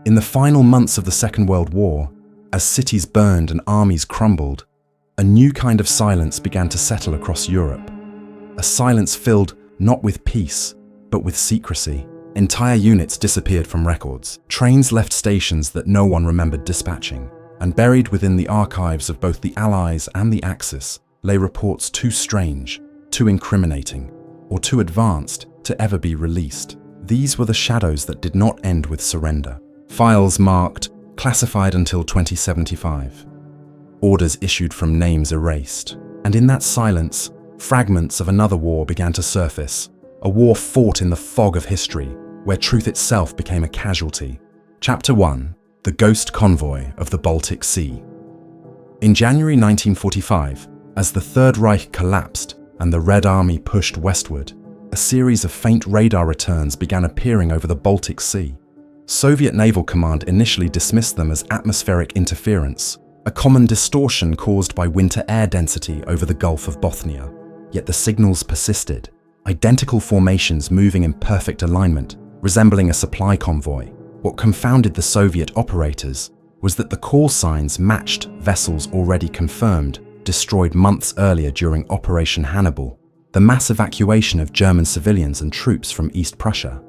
In the final months of the Second World War, as cities burned and armies crumbled, a new kind of silence began to settle across Europe. A silence filled not with peace, but with secrecy. Entire units disappeared from records. Trains left stations that no one remembered dispatching. And buried within the archives of both the Allies and the Axis lay reports too strange, too incriminating, or too advanced to ever be released. These were the shadows that did not end with surrender. Files marked, classified until 2075. Orders issued from names erased. And in that silence, fragments of another war began to surface. A war fought in the fog of history, where truth itself became a casualty. Chapter 1. The Ghost Convoy of the Baltic Sea. In January 1945, as the Third Reich collapsed and the Red Army pushed westward, a series of faint radar returns began appearing over the Baltic Sea. Soviet Naval Command initially dismissed them as atmospheric interference, a common distortion caused by winter air density over the Gulf of Bothnia. Yet the signals persisted, identical formations moving in perfect alignment, resembling a supply convoy. What confounded the Soviet operators was that the call signs matched vessels already confirmed, destroyed months earlier during Operation Hannibal, the mass evacuation of German civilians and troops from East Prussia.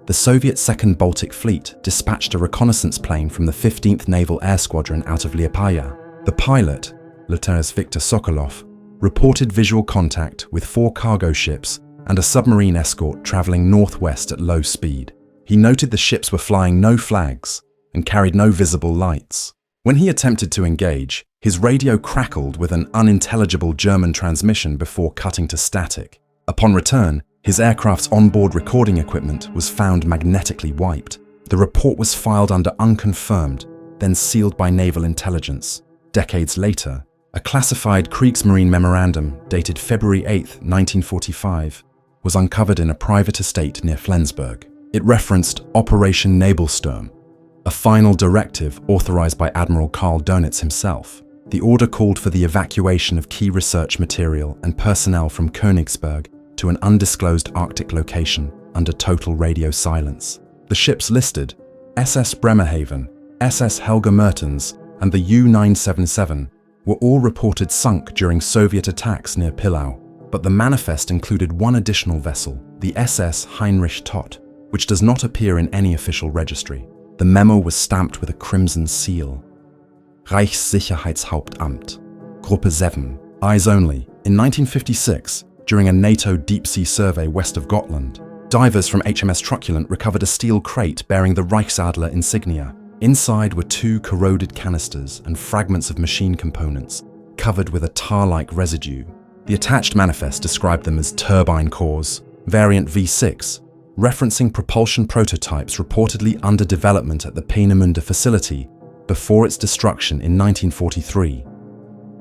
The Soviet Second Baltic Fleet dispatched a reconnaissance plane from the 15th Naval Air Squadron out of Liepaja. The pilot, Lieutenant Viktor Sokolov, reported visual contact with 4 cargo ships and a submarine escort traveling northwest at low speed. He noted the ships were flying no flags and carried no visible lights. When he attempted to engage, his radio crackled with an unintelligible German transmission before cutting to static. Upon return, his aircraft's onboard recording equipment was found magnetically wiped. The report was filed under unconfirmed, then sealed by naval intelligence. Decades later, a classified Kriegsmarine memorandum dated February 8, 1945, was uncovered in a private estate near Flensburg. It referenced Operation Nebelsturm, a final directive authorized by Admiral Karl Dönitz himself. The order called for the evacuation of key research material and personnel from Königsberg to an undisclosed Arctic location under total radio silence. The ships listed, SS Bremerhaven, SS Helga Mertens, and the U-977, were all reported sunk during Soviet attacks near Pillau, but the manifest included one additional vessel, the SS Heinrich Todt, which does not appear in any official registry. The memo was stamped with a crimson seal. Reichssicherheitshauptamt, Gruppe 7, eyes only. In 1956, during a NATO deep-sea survey west of Gotland, divers from HMS Truculent recovered a steel crate bearing the Reichsadler insignia. Inside were 2 corroded canisters and fragments of machine components, covered with a tar-like residue. The attached manifest described them as turbine cores, variant V6, referencing propulsion prototypes reportedly under development at the Peenemünde facility before its destruction in 1943.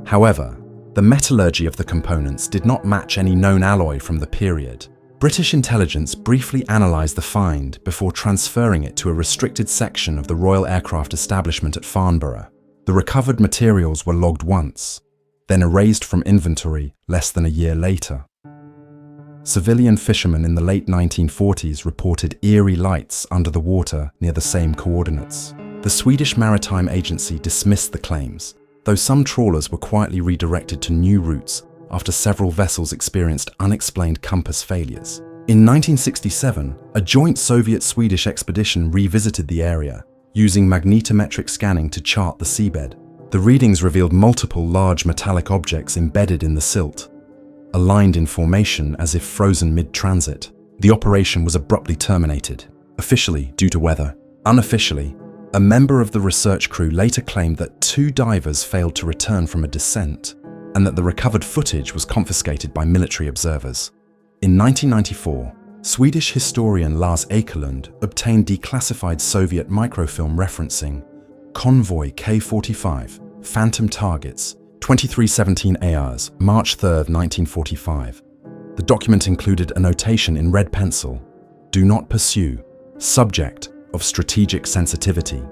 However, the metallurgy of the components did not match any known alloy from the period. British intelligence briefly analysed the find before transferring it to a restricted section of the Royal Aircraft Establishment at Farnborough. The recovered materials were logged once, then erased from inventory less than a year later. Civilian fishermen in the late 1940s reported eerie lights under the water near the same coordinates. The Swedish Maritime Agency dismissed the claims, though some trawlers were quietly redirected to new routes after several vessels experienced unexplained compass failures. In 1967, a joint Soviet-Swedish expedition revisited the area, using magnetometric scanning to chart the seabed. The readings revealed multiple large metallic objects embedded in the silt, aligned in formation as if frozen mid-transit. The operation was abruptly terminated, officially due to weather. Unofficially, a member of the research crew later claimed that 2 divers failed to return from a descent, and that the recovered footage was confiscated by military observers. In 1994, Swedish historian Lars Ekelund obtained declassified Soviet microfilm referencing Convoy K-45, Phantom Targets, 2317 ARs, March 3, 1945. The document included a notation in red pencil, "Do not pursue, subject of strategic sensitivity."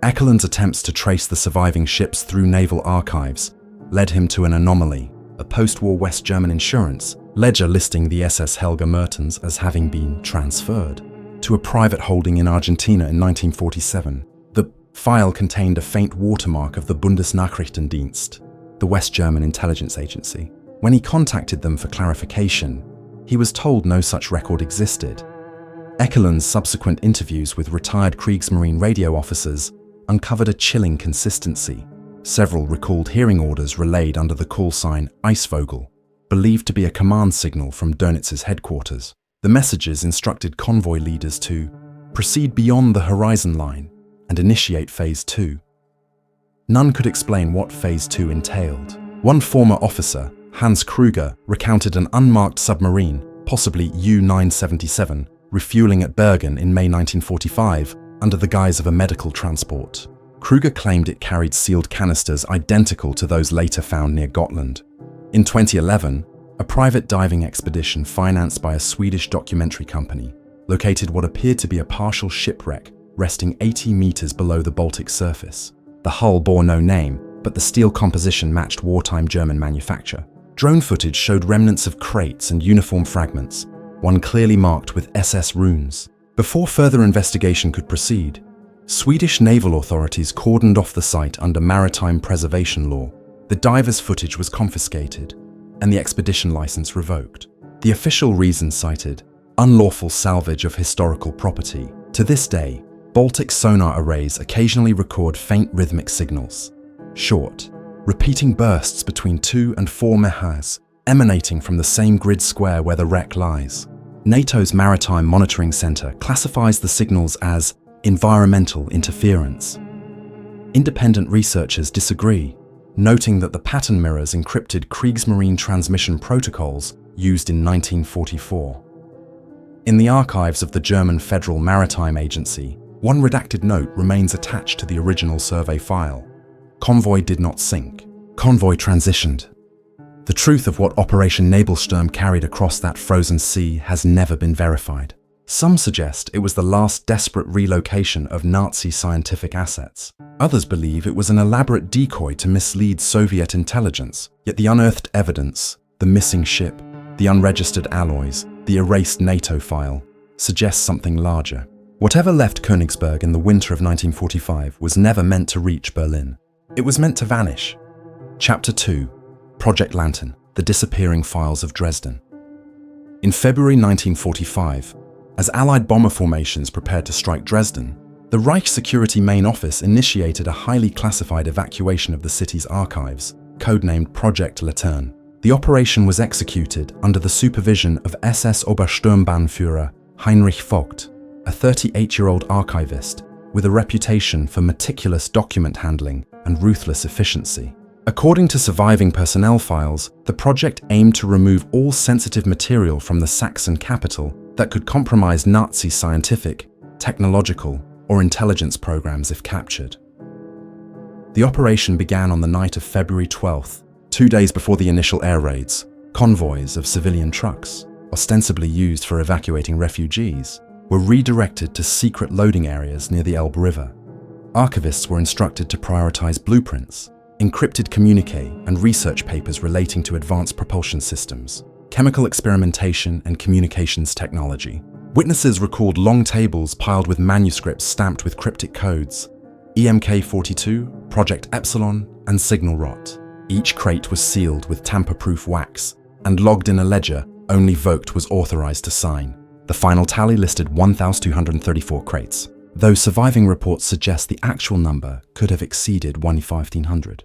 Ekelund's attempts to trace the surviving ships through naval archives led him to an anomaly, a post-war West German insurance ledger listing the SS Helga Mertens as having been transferred. to a private holding in Argentina in 1947. The file contained a faint watermark of the Bundesnachrichtendienst, the West German intelligence agency. When he contacted them for clarification, he was told no such record existed. Echelon's subsequent interviews with retired Kriegsmarine radio officers uncovered a chilling consistency. Several recalled hearing orders relayed under the call sign Eisvogel, believed to be a command signal from Dönitz's headquarters. The messages instructed convoy leaders to proceed beyond the horizon line and initiate Phase 2. None could explain what Phase 2 entailed. One former officer, Hans Kruger, recounted an unmarked submarine, possibly U-977, refueling at Bergen in May 1945 under the guise of a medical transport. Kruger claimed it carried sealed canisters identical to those later found near Gotland. In 2011, a private diving expedition financed by a Swedish documentary company located what appeared to be a partial shipwreck resting 80 meters below the Baltic surface. The hull bore no name, but the steel composition matched wartime German manufacture. Drone footage showed remnants of crates and uniform fragments, one clearly marked with SS runes. Before further investigation could proceed, Swedish naval authorities cordoned off the site under maritime preservation law. The divers' footage was confiscated and the expedition license revoked. The official reason cited, unlawful salvage of historical property. To this day, Baltic sonar arrays occasionally record faint rhythmic signals, short, repeating bursts between 2 and 4 MHz, emanating from the same grid square where the wreck lies. NATO's Maritime Monitoring Center classifies the signals as environmental interference. Independent researchers disagree, noting that the pattern mirrors encrypted Kriegsmarine transmission protocols used in 1944. In the archives of the German Federal Maritime Agency, one redacted note remains attached to the original survey file. Convoy did not sink. Convoy transitioned. The truth of what Operation Nebelsturm carried across that frozen sea has never been verified. Some suggest it was the last desperate relocation of Nazi scientific assets. Others believe it was an elaborate decoy to mislead Soviet intelligence. Yet the unearthed evidence, the missing ship, the unregistered alloys, the erased NATO file, suggests something larger. Whatever left Königsberg in the winter of 1945 was never meant to reach Berlin. It was meant to vanish. Chapter 2. Project Lantern, the disappearing files of Dresden. In February 1945, as Allied bomber formations prepared to strike Dresden, the Reich Security Main Office initiated a highly classified evacuation of the city's archives, codenamed Project Laterne. The operation was executed under the supervision of SS Obersturmbannführer Heinrich Vogt, a 38-year-old archivist with a reputation for meticulous document handling and ruthless efficiency. According to surviving personnel files, the project aimed to remove all sensitive material from the Saxon capital that could compromise Nazi scientific, technological, or intelligence programs if captured. The operation began on the night of February 12th, 2 days before the initial air raids. Convoys of civilian trucks, ostensibly used for evacuating refugees, were redirected to secret loading areas near the Elbe River. Archivists were instructed to prioritize blueprints, encrypted communique and research papers relating to advanced propulsion systems, chemical experimentation and communications technology. Witnesses recalled long tables piled with manuscripts stamped with cryptic codes, EMK-42, Project Epsilon, and Signal Rot. Each crate was sealed with tamper-proof wax and logged in a ledger only Vogt was authorized to sign. The final tally listed 1,234 crates, though surviving reports suggest the actual number could have exceeded 1,500.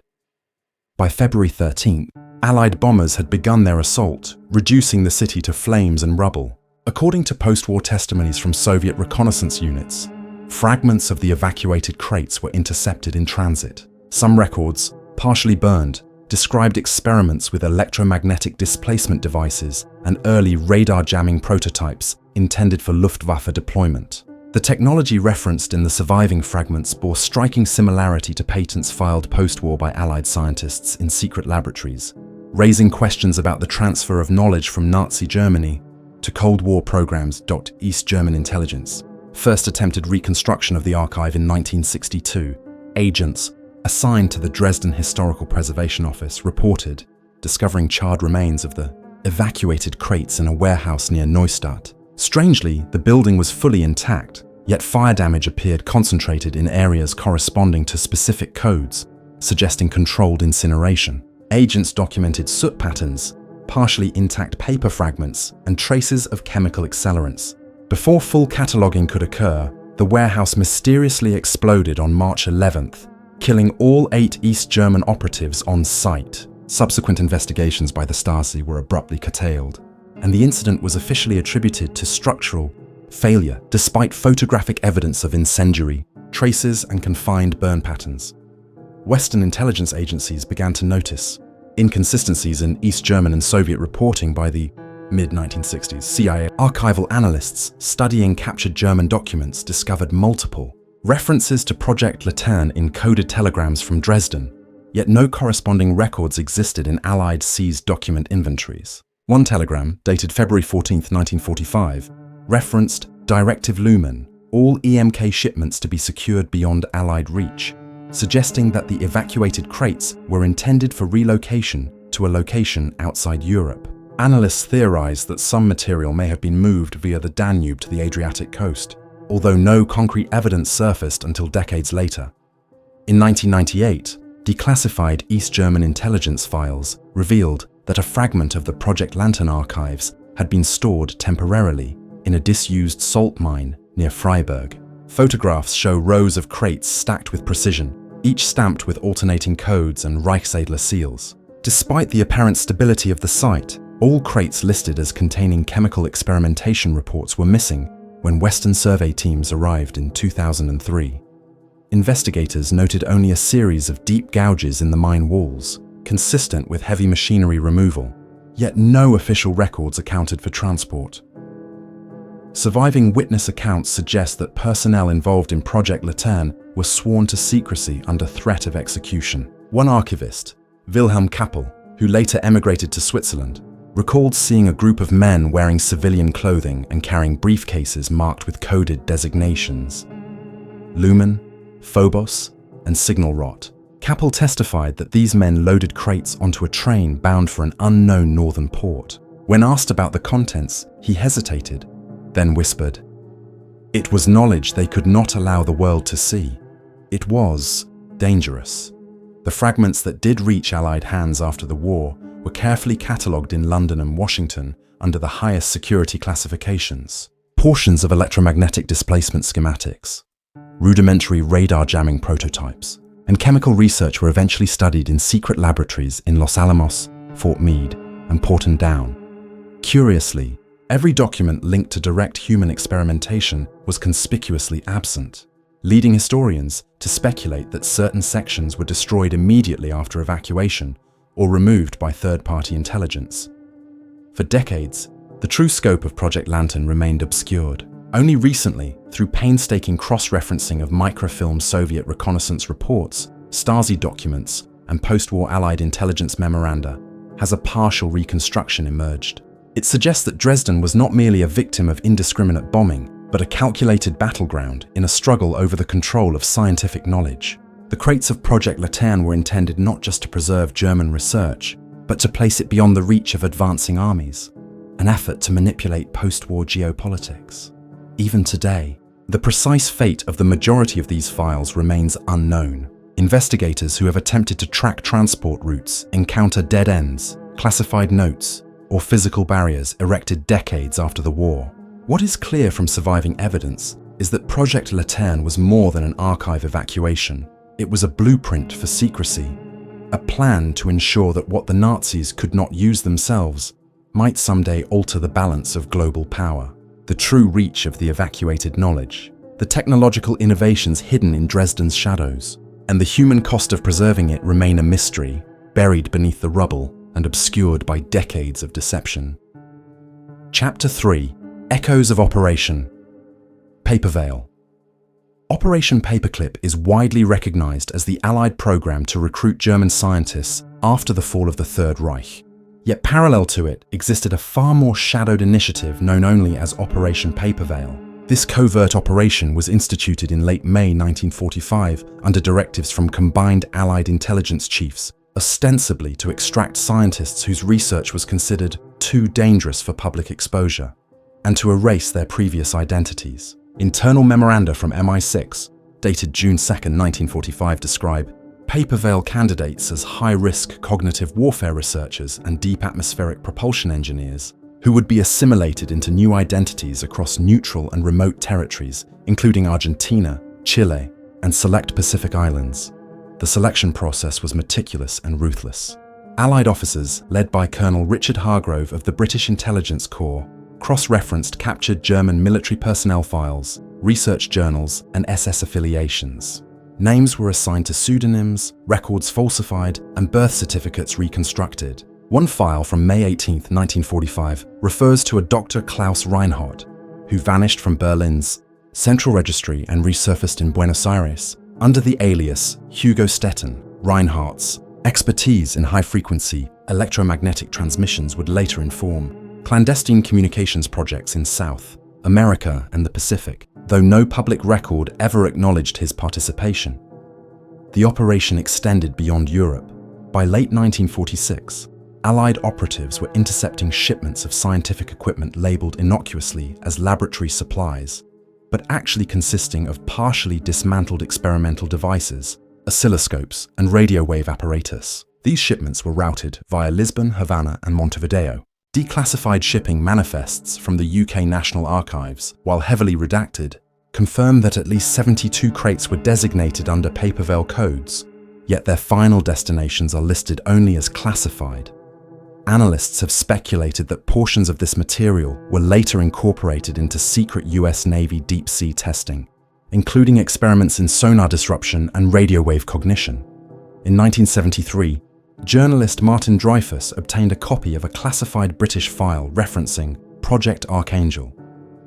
By February 13th, Allied bombers had begun their assault, reducing the city to flames and rubble. According to post-war testimonies from Soviet reconnaissance units, fragments of the evacuated crates were intercepted in transit. Some records, partially burned, described experiments with electromagnetic displacement devices and early radar jamming prototypes intended for Luftwaffe deployment. The technology referenced in the surviving fragments bore striking similarity to patents filed post-war by Allied scientists in secret laboratories, raising questions about the transfer of knowledge from Nazi Germany to Cold War programs. East German intelligence first attempted reconstruction of the archive in 1962. Agents assigned to the Dresden Historical Preservation Office reported discovering charred remains of the evacuated crates in a warehouse near Neustadt. Strangely, the building was fully intact, yet fire damage appeared concentrated in areas corresponding to specific codes, suggesting controlled incineration. Agents documented soot patterns, partially intact paper fragments, and traces of chemical accelerants. Before full cataloguing could occur, the warehouse mysteriously exploded on March 11th, killing all 8 East German operatives on site. Subsequent investigations by the Stasi were abruptly curtailed, and the incident was officially attributed to structural failure, despite photographic evidence of incendiary traces and confined burn patterns. Western intelligence agencies began to notice inconsistencies in East German and Soviet reporting by the mid-1960s. CIA archival analysts studying captured German documents discovered multiple references to Project Laterne in coded telegrams from Dresden, yet no corresponding records existed in Allied seized document inventories. One telegram, dated February 14, 1945, referenced Directive Lumen, all EMK shipments to be secured beyond Allied reach, suggesting that the evacuated crates were intended for relocation to a location outside Europe. Analysts theorized that some material may have been moved via the Danube to the Adriatic coast, although no concrete evidence surfaced until decades later. In 1998, declassified East German intelligence files revealed that a fragment of the Project Lantern archives had been stored temporarily in a disused salt mine near Freiburg. Photographs show rows of crates stacked with precision, each stamped with alternating codes and Reichsadler seals. Despite the apparent stability of the site, all crates listed as containing chemical experimentation reports were missing when Western survey teams arrived in 2003. Investigators noted only a series of deep gouges in the mine walls, consistent with heavy machinery removal, yet no official records accounted for transport. Surviving witness accounts suggest that personnel involved in Project Laterne were sworn to secrecy under threat of execution. One archivist, Wilhelm Kappel, who later emigrated to Switzerland, recalled seeing a group of men wearing civilian clothing and carrying briefcases marked with coded designations: Lumen, Phobos, and Signal Rot. Kappel testified that these men loaded crates onto a train bound for an unknown northern port. When asked about the contents, he hesitated, then whispered, "It was knowledge they could not allow the world to see. It was dangerous." The fragments that did reach Allied hands after the war were carefully catalogued in London and Washington under the highest security classifications. Portions of electromagnetic displacement schematics, rudimentary radar jamming prototypes, and chemical research were eventually studied in secret laboratories in Los Alamos, Fort Meade, and Porton Down. Curiously, every document linked to direct human experimentation was conspicuously absent, leading historians to speculate that certain sections were destroyed immediately after evacuation or removed by third-party intelligence. For decades, the true scope of Project Lantern remained obscured. Only recently, through painstaking cross-referencing of microfilm Soviet reconnaissance reports, Stasi documents, and post-war Allied intelligence memoranda, has a partial reconstruction emerged. It suggests that Dresden was not merely a victim of indiscriminate bombing, but a calculated battleground in a struggle over the control of scientific knowledge. The crates of Project Laterne were intended not just to preserve German research, but to place it beyond the reach of advancing armies, an effort to manipulate post-war geopolitics. Even today, the precise fate of the majority of these files remains unknown. Investigators who have attempted to track transport routes encounter dead ends, classified notes, or physical barriers erected decades after the war. What is clear from surviving evidence is that Project Laterne was more than an archive evacuation. It was a blueprint for secrecy, a plan to ensure that what the Nazis could not use themselves might someday alter the balance of global power. The true reach of the evacuated knowledge, the technological innovations hidden in Dresden's shadows, and the human cost of preserving it remain a mystery, buried beneath the rubble and obscured by decades of deception. Chapter 3: Echoes of Operation Paper Veil. Operation Paperclip is widely recognized as the Allied program to recruit German scientists after the fall of the Third Reich. Yet parallel to it existed a far more shadowed initiative known only as Operation Paper Veil. This covert operation was instituted in late May 1945 under directives from combined Allied intelligence chiefs, ostensibly to extract scientists whose research was considered too dangerous for public exposure. and to erase their previous identities. Internal memoranda from MI6, dated June 2, 1945, describe paper veil candidates as high-risk cognitive warfare researchers and deep atmospheric propulsion engineers who would be assimilated into new identities across neutral and remote territories, including Argentina, Chile, and select Pacific islands. The selection process was meticulous and ruthless. Allied officers, led by Colonel Richard Hargrove of the British Intelligence Corps, cross-referenced captured German military personnel files, research journals, and SS affiliations. Names were assigned to pseudonyms, records falsified, and birth certificates reconstructed. One file from May 18, 1945, refers to a Dr. Klaus Reinhardt, who vanished from Berlin's Central Registry and resurfaced in Buenos Aires under the alias Hugo Stettin. Reinhardt's expertise in high-frequency electromagnetic transmissions would later inform clandestine communications projects in South America and the Pacific, though no public record ever acknowledged his participation. The operation extended beyond Europe. By late 1946, Allied operatives were intercepting shipments of scientific equipment labeled innocuously as laboratory supplies, but actually consisting of partially dismantled experimental devices, oscilloscopes, and radio wave apparatus. These shipments were routed via Lisbon, Havana, and Montevideo. Declassified shipping manifests from the UK National Archives, while heavily redacted, confirm that at least 72 crates were designated under paper veil codes, yet their final destinations are listed only as classified. Analysts have speculated that portions of this material were later incorporated into secret US Navy deep-sea testing, including experiments in sonar disruption and radio wave cognition. In 1973, journalist Martin Dreyfus obtained a copy of a classified British file referencing Project Archangel,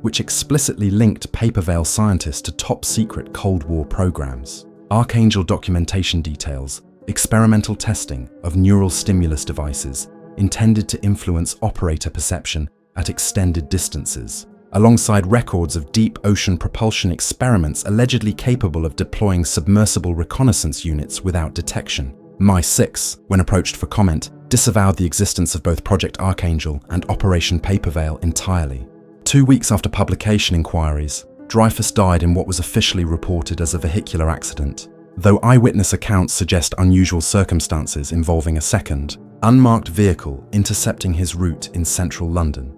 which explicitly linked paper veil scientists to top-secret Cold War programs. Archangel documentation details experimental testing of neural stimulus devices intended to influence operator perception at extended distances, alongside records of deep ocean propulsion experiments allegedly capable of deploying submersible reconnaissance units without detection. MI6, when approached for comment, disavowed the existence of both Project Archangel and Operation Paper Veil entirely. 2 weeks after publication inquiries, Dreyfus died in what was officially reported as a vehicular accident, though eyewitness accounts suggest unusual circumstances involving a second, unmarked vehicle intercepting his route in central London.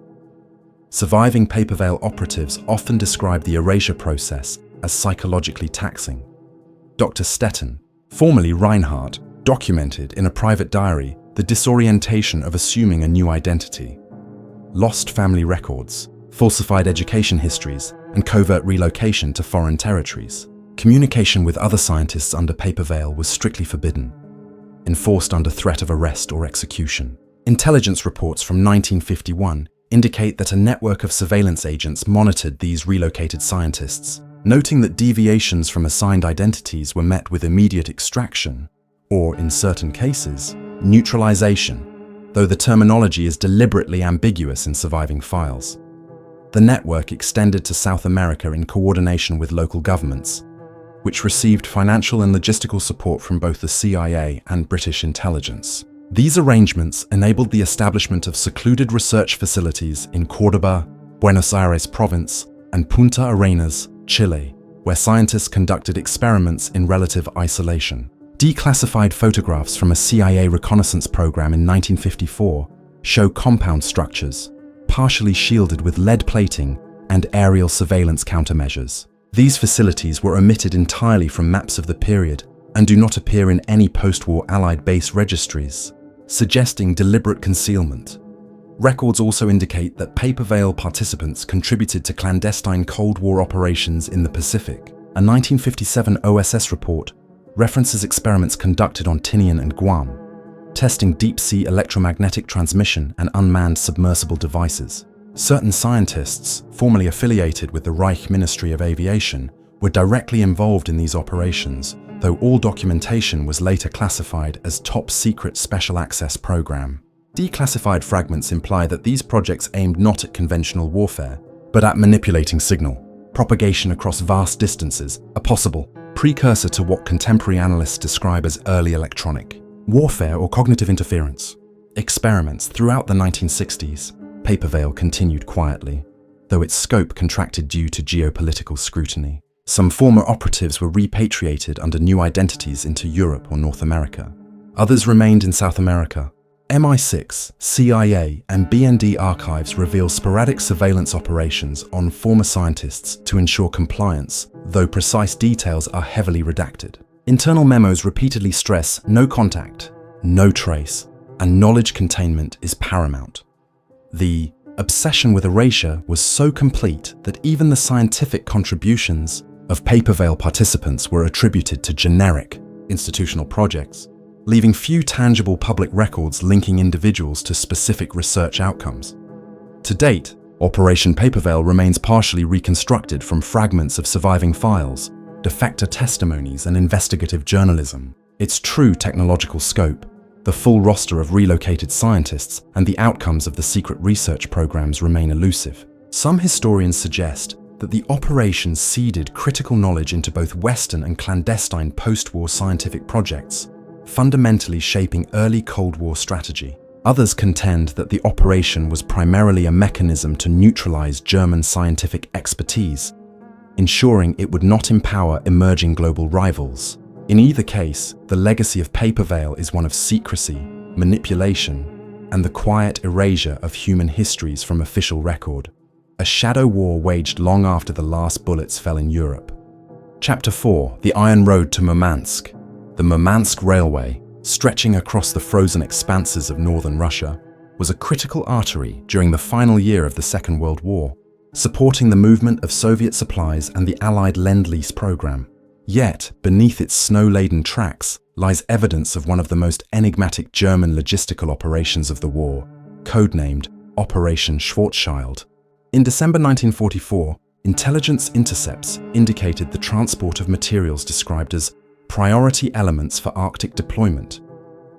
Surviving paper veil operatives often describe the erasure process as psychologically taxing. Dr. Stettin, formerly Reinhardt, documented in a private diary the disorientation of assuming a new identity. Lost family records, falsified education histories, and covert relocation to foreign territories. Communication with other scientists under paper veil was strictly forbidden, enforced under threat of arrest or execution. Intelligence reports from 1951 indicate that a network of surveillance agents monitored these relocated scientists, noting that deviations from assigned identities were met with immediate extraction, or, in certain cases, neutralization, though the terminology is deliberately ambiguous in surviving files. The network extended to South America in coordination with local governments, which received financial and logistical support from both the CIA and British intelligence. These arrangements enabled the establishment of secluded research facilities in Córdoba, Buenos Aires province, and Punta Arenas, Chile, where scientists conducted experiments in relative isolation. Declassified photographs from a CIA reconnaissance program in 1954 show compound structures, partially shielded with lead plating and aerial surveillance countermeasures. These facilities were omitted entirely from maps of the period and do not appear in any post-war Allied base registries, suggesting deliberate concealment. Records also indicate that paper veil participants contributed to clandestine Cold War operations in the Pacific. A 1957 OSS report references experiments conducted on Tinian and Guam, testing deep-sea electromagnetic transmission and unmanned submersible devices. Certain scientists, formerly affiliated with the Reich Ministry of Aviation, were directly involved in these operations, though all documentation was later classified as top-secret special access program. Declassified fragments imply that these projects aimed not at conventional warfare, but at manipulating signal. Propagation across vast distances, a possible precursor to what contemporary analysts describe as early electronic warfare or cognitive interference. Experiments throughout the 1960s, paper veil continued quietly. though its scope contracted due to geopolitical scrutiny. Some former operatives were repatriated under new identities into Europe or North America. Others remained in South America. MI6, CIA, and BND archives reveal sporadic surveillance operations on former scientists to ensure compliance, though precise details are heavily redacted. Internal memos repeatedly stress no contact, no trace, and knowledge containment is paramount. The obsession with erasure was so complete that even the scientific contributions of paper veil participants were attributed to generic institutional projects, leaving few tangible public records linking individuals to specific research outcomes. To date, Operation Paper Veil remains partially reconstructed from fragments of surviving files, defector testimonies, and investigative journalism. Its true technological scope, the full roster of relocated scientists, and the outcomes of the secret research programs remain elusive. Some historians suggest that the operation seeded critical knowledge into both Western and clandestine post-war scientific projects, fundamentally shaping early Cold War strategy. Others contend that the operation was primarily a mechanism to neutralize German scientific expertise, ensuring it would not empower emerging global rivals. In either case, the legacy of Paper Veil is one of secrecy, manipulation, and the quiet erasure of human histories from official record. A shadow war waged long after the last bullets fell in Europe. Chapter 4: The Iron Road to Murmansk. The Murmansk Railway, stretching across the frozen expanses of northern Russia, was a critical artery during the final year of the Second World War, supporting the movement of Soviet supplies and the Allied Lend-Lease program. Yet, beneath its snow-laden tracks lies evidence of one of the most enigmatic German logistical operations of the war, codenamed Operation Schwarzschild. In December 1944, intelligence intercepts indicated the transport of materials described as priority elements for Arctic deployment,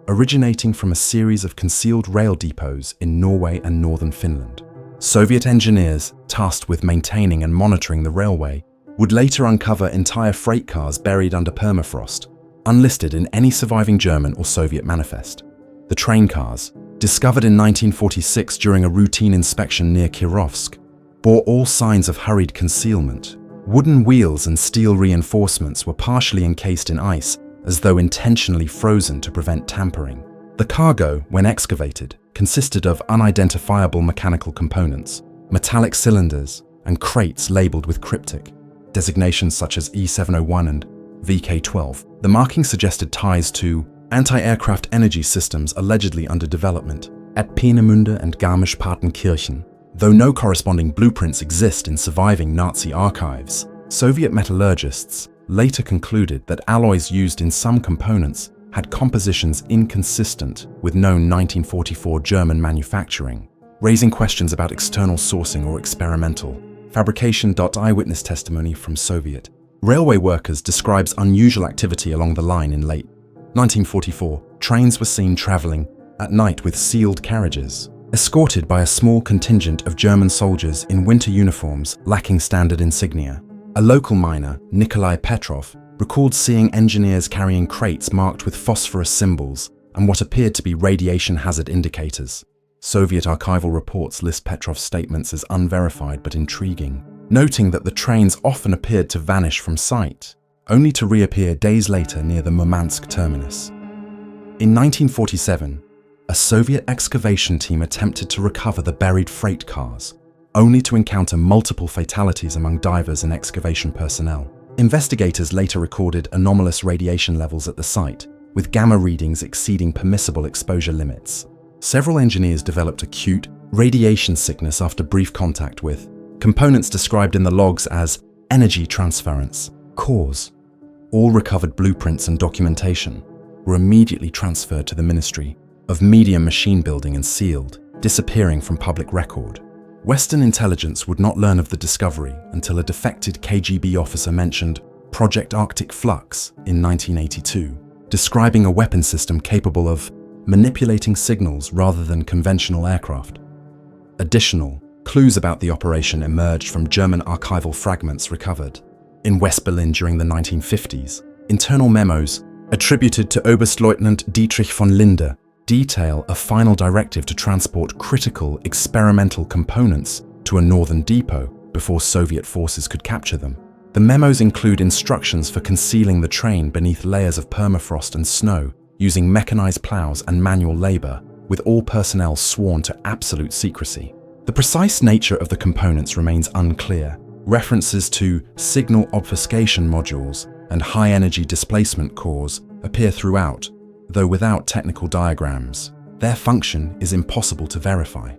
originating from a series of concealed rail depots in Norway and northern Finland. Soviet engineers, tasked with maintaining and monitoring the railway, would later uncover entire freight cars buried under permafrost, unlisted in any surviving German or Soviet manifest. The train cars, discovered in 1946 during a routine inspection near Kirovsk, bore all signs of hurried concealment. Wooden wheels and steel reinforcements were partially encased in ice, as though intentionally frozen to prevent tampering. The cargo, when excavated, consisted of unidentifiable mechanical components, metallic cylinders, and crates labeled with cryptic designations such as E701 and VK12. The marking suggested ties to anti-aircraft energy systems allegedly under development at Peenemünde and Garmisch-Partenkirchen. Though no corresponding blueprints exist in surviving Nazi archives, Soviet metallurgists later concluded that alloys used in some components had compositions inconsistent with known 1944 German manufacturing, raising questions about external sourcing or experimental fabrication. Eyewitness testimony from Soviet railway workers describes unusual activity along the line in late 1944. Trains were seen traveling at night with sealed carriages, escorted by a small contingent of German soldiers in winter uniforms lacking standard insignia. A local miner, Nikolai Petrov, recalled seeing engineers carrying crates marked with phosphorus symbols and what appeared to be radiation hazard indicators. Soviet archival reports list Petrov's statements as unverified but intriguing, noting that the trains often appeared to vanish from sight, only to reappear days later near the Murmansk terminus. In 1947, a Soviet excavation team attempted to recover the buried freight cars, only to encounter multiple fatalities among divers and excavation personnel. Investigators later recorded anomalous radiation levels at the site, with gamma readings exceeding permissible exposure limits. Several engineers developed acute radiation sickness after brief contact with components described in the logs as energy transference. Cause. All recovered blueprints and documentation were immediately transferred to the Ministry of Medium Machine Building and sealed, disappearing from public record. Western intelligence would not learn of the discovery until a defected KGB officer mentioned Project Arctic Flux in 1982, describing a weapon system capable of manipulating signals rather than conventional aircraft. Additional clues about the operation emerged from German archival fragments recovered in West Berlin during the 1950s. Internal memos attributed to Oberstleutnant Dietrich von Linde detail a final directive to transport critical experimental components to a northern depot before Soviet forces could capture them. The memos include instructions for concealing the train beneath layers of permafrost and snow, using mechanized plows and manual labor, with all personnel sworn to absolute secrecy. The precise nature of the components remains unclear. References to signal obfuscation modules and high-energy displacement cores appear throughout, though without technical diagrams. Their function is impossible to verify.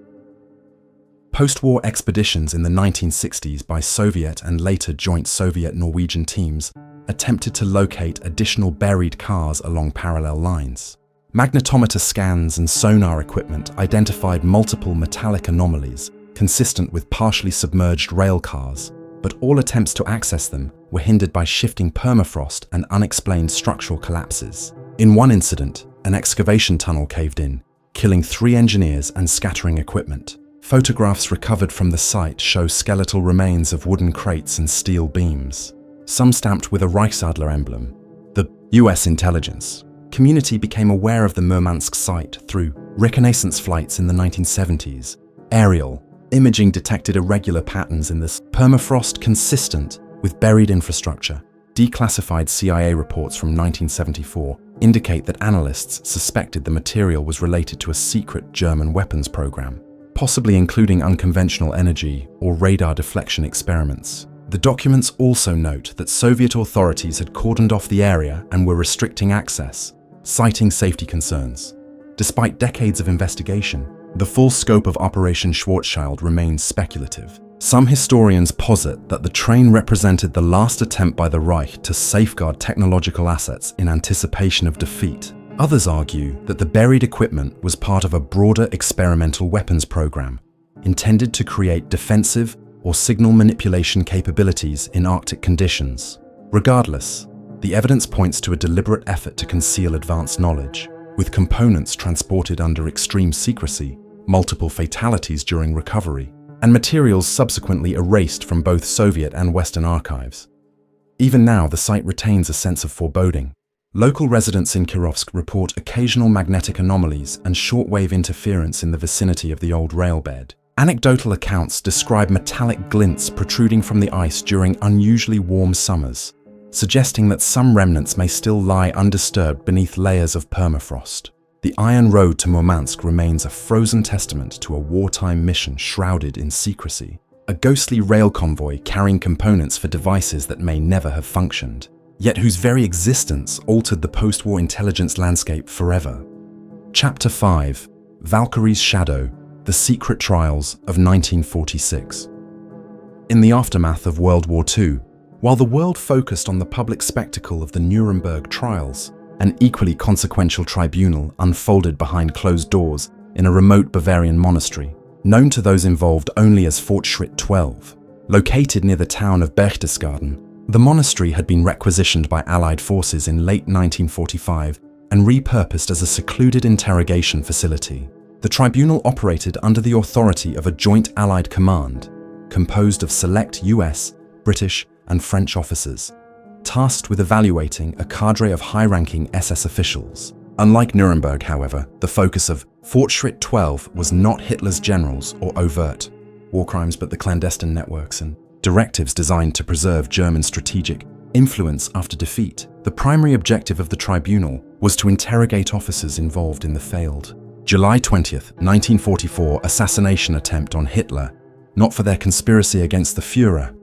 Post-war expeditions in the 1960s by Soviet and later joint Soviet-Norwegian teams attempted to locate additional buried cars along parallel lines. Magnetometer scans and sonar equipment identified multiple metallic anomalies consistent with partially submerged rail cars, but all attempts to access them were hindered by shifting permafrost and unexplained structural collapses. In one incident, an excavation tunnel caved in, killing 3 engineers and scattering equipment. Photographs recovered from the site show skeletal remains of wooden crates and steel beams, some stamped with a Reichsadler emblem. The US intelligence community became aware of the Murmansk site through reconnaissance flights in the 1970s. Aerial imaging detected irregular patterns in this permafrost consistent with buried infrastructure. Declassified CIA reports from 1974 indicate that analysts suspected the material was related to a secret German weapons program, possibly including unconventional energy or radar deflection experiments. The documents also note that Soviet authorities had cordoned off the area and were restricting access, citing safety concerns. Despite decades of investigation, the full scope of Operation Schwarzschild remains speculative. Some historians posit that the train represented the last attempt by the Reich to safeguard technological assets in anticipation of defeat. Others argue that the buried equipment was part of a broader experimental weapons program, intended to create defensive or signal manipulation capabilities in Arctic conditions. Regardless, the evidence points to a deliberate effort to conceal advanced knowledge, with components transported under extreme secrecy, multiple fatalities during recovery, and materials subsequently erased from both Soviet and Western archives. Even now, the site retains a sense of foreboding. Local residents in Kirovsk report occasional magnetic anomalies and shortwave interference in the vicinity of the old railbed. Anecdotal accounts describe metallic glints protruding from the ice during unusually warm summers, suggesting that some remnants may still lie undisturbed beneath layers of permafrost. The Iron Road to Murmansk remains a frozen testament to a wartime mission shrouded in secrecy, a ghostly rail convoy carrying components for devices that may never have functioned, yet whose very existence altered the post-war intelligence landscape forever. Chapter 5: Valkyrie's Shadow: The Secret Trials of 1946. In the aftermath of World War II, while the world focused on the public spectacle of the Nuremberg trials, an equally consequential tribunal unfolded behind closed doors in a remote Bavarian monastery, known to those involved only as Fortschritt 12. Located near the town of Berchtesgaden, the monastery had been requisitioned by Allied forces in late 1945 and repurposed as a secluded interrogation facility. The tribunal operated under the authority of a joint Allied command, composed of select US, British, and French officers, tasked with evaluating a cadre of high-ranking SS officials. Unlike Nuremberg, however, the focus of Fortschritt 12 was not Hitler's generals or overt war crimes, but the clandestine networks and directives designed to preserve German strategic influence after defeat. The primary objective of the tribunal was to interrogate officers involved in the failed July 20th, 1944 assassination attempt on Hitler, not for their conspiracy against the Führer,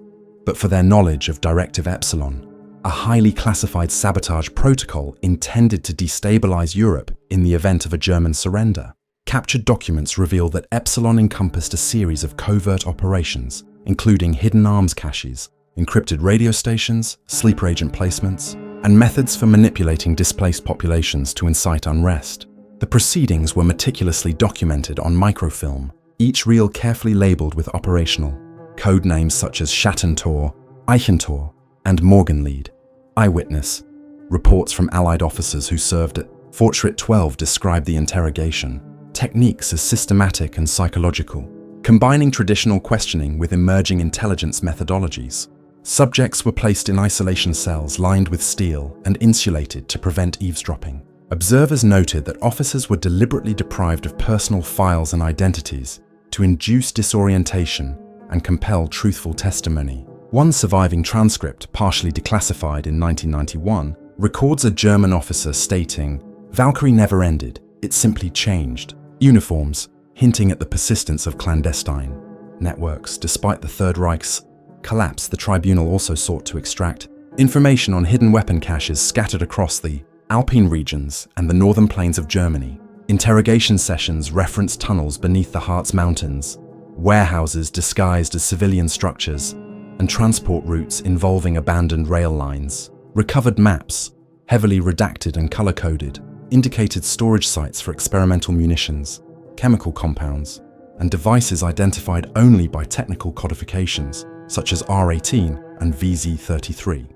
but for their knowledge of Directive Epsilon, a highly classified sabotage protocol intended to destabilize Europe in the event of a German surrender. Captured documents reveal that Epsilon encompassed a series of covert operations, including hidden arms caches, encrypted radio stations, sleeper agent placements, and methods for manipulating displaced populations to incite unrest. The proceedings were meticulously documented on microfilm, each reel carefully labeled with operational code names such as Schattentor, Eichentor, and Morgenlied. Eyewitness reports from Allied officers who served at Fortschritt 12 describe the interrogation techniques as systematic and psychological, combining traditional questioning with emerging intelligence methodologies. Subjects were placed in isolation cells lined with steel and insulated to prevent eavesdropping. Observers noted that officers were deliberately deprived of personal files and identities to induce disorientation and compel truthful testimony. One surviving transcript, partially declassified in 1991, records a German officer stating, "Valkyrie never ended, it simply changed." Uniforms, hinting at the persistence of clandestine networks. Despite the Third Reich's collapse, the tribunal also sought to extract information on hidden weapon caches scattered across the Alpine regions and the northern plains of Germany. Interrogation sessions referenced tunnels beneath the Harz Mountains, warehouses disguised as civilian structures, and transport routes involving abandoned rail lines. Recovered maps, heavily redacted and color-coded, indicated storage sites for experimental munitions, chemical compounds, and devices identified only by technical codifications, such as R18 and VZ33.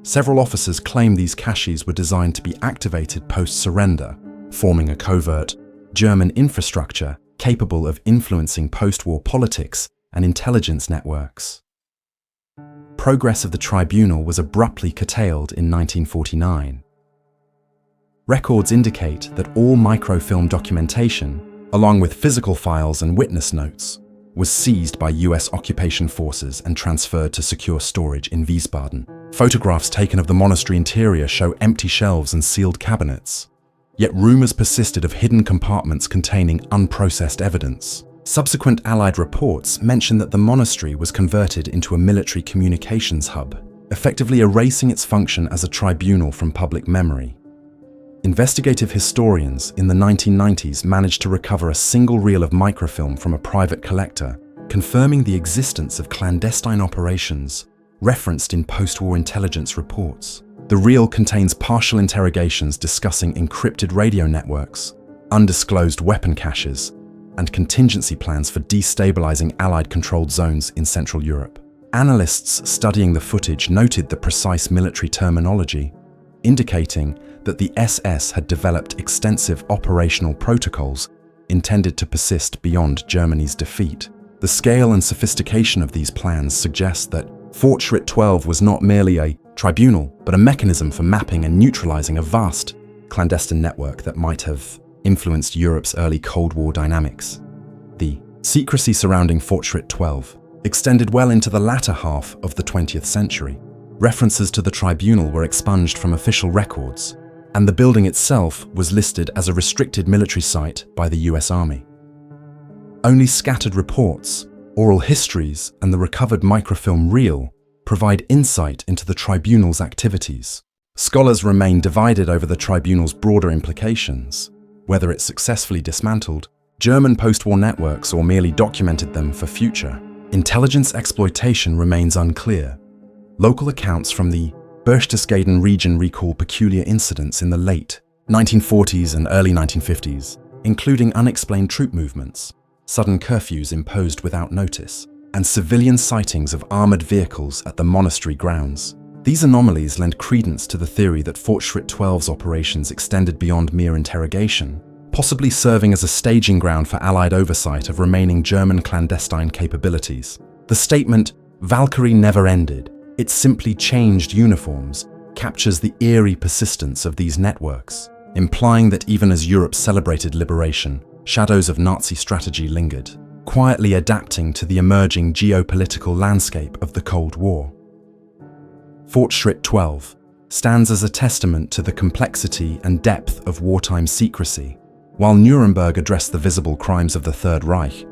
Several officers claim these caches were designed to be activated post-surrender, forming a covert German infrastructure capable of influencing post-war politics and intelligence networks. Progress of the tribunal was abruptly curtailed in 1949. Records indicate that all microfilm documentation, along with physical files and witness notes, was seized by US occupation forces and transferred to secure storage in Wiesbaden. Photographs taken of the monastery interior show empty shelves and sealed cabinets. Yet rumors persisted of hidden compartments containing unprocessed evidence. Subsequent Allied reports mention that the monastery was converted into a military communications hub, effectively erasing its function as a tribunal from public memory. Investigative historians in the 1990s managed to recover a single reel of microfilm from a private collector, confirming the existence of clandestine operations referenced in post-war intelligence reports. The reel contains partial interrogations discussing encrypted radio networks, undisclosed weapon caches, and contingency plans for destabilizing Allied-controlled zones in Central Europe. Analysts studying the footage noted the precise military terminology, indicating that the SS had developed extensive operational protocols intended to persist beyond Germany's defeat. The scale and sophistication of these plans suggest that Fortschritt 12 was not merely a tribunal, but a mechanism for mapping and neutralizing a vast clandestine network that might have influenced Europe's early Cold War dynamics. The secrecy surrounding Fortschritt 12 extended well into the latter half of the 20th century. References to the tribunal were expunged from official records, and the building itself was listed as a restricted military site by the US Army. Only scattered reports, oral histories, and the recovered microfilm reel provide insight into the tribunal's activities. Scholars remain divided over the tribunal's broader implications, whether it successfully dismantled German post-war networks or merely documented them for future intelligence exploitation remains unclear. Local accounts from the Berchtesgaden region recall peculiar incidents in the late 1940s and early 1950s, including unexplained troop movements, sudden curfews imposed without notice, and civilian sightings of armored vehicles at the monastery grounds. These anomalies lend credence to the theory that Fortschritt 12's operations extended beyond mere interrogation, possibly serving as a staging ground for Allied oversight of remaining German clandestine capabilities. The statement, "Valkyrie never ended, it simply changed uniforms," captures the eerie persistence of these networks, implying that even as Europe celebrated liberation, shadows of Nazi strategy lingered, quietly adapting to the emerging geopolitical landscape of the Cold War. Fortschritt 12 stands as a testament to the complexity and depth of wartime secrecy. While Nuremberg addressed the visible crimes of the Third Reich,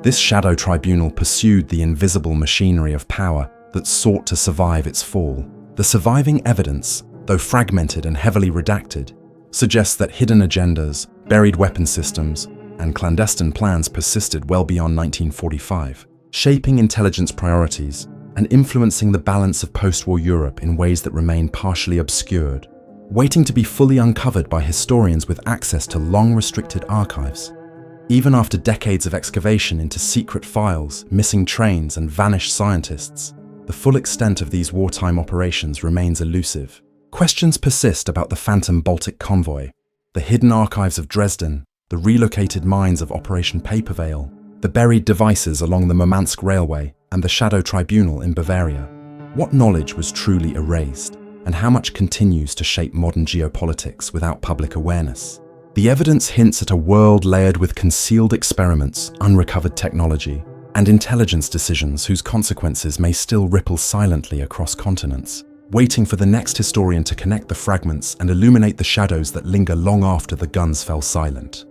this shadow tribunal pursued the invisible machinery of power that sought to survive its fall. The surviving evidence, though fragmented and heavily redacted, suggests that hidden agendas, buried weapon systems, and clandestine plans persisted well beyond 1945, shaping intelligence priorities and influencing the balance of post-war Europe in ways that remain partially obscured, waiting to be fully uncovered by historians with access to long-restricted archives. Even after decades of excavation into secret files, missing trains, and vanished scientists, the full extent of these wartime operations remains elusive. Questions persist about the phantom Baltic convoy, the hidden archives of Dresden, the relocated mines of Operation Paperveil, the buried devices along the Murmansk Railway, and the Shadow Tribunal in Bavaria. What knowledge was truly erased, and how much continues to shape modern geopolitics without public awareness? The evidence hints at a world layered with concealed experiments, unrecovered technology, and intelligence decisions whose consequences may still ripple silently across continents, waiting for the next historian to connect the fragments and illuminate the shadows that linger long after the guns fell silent.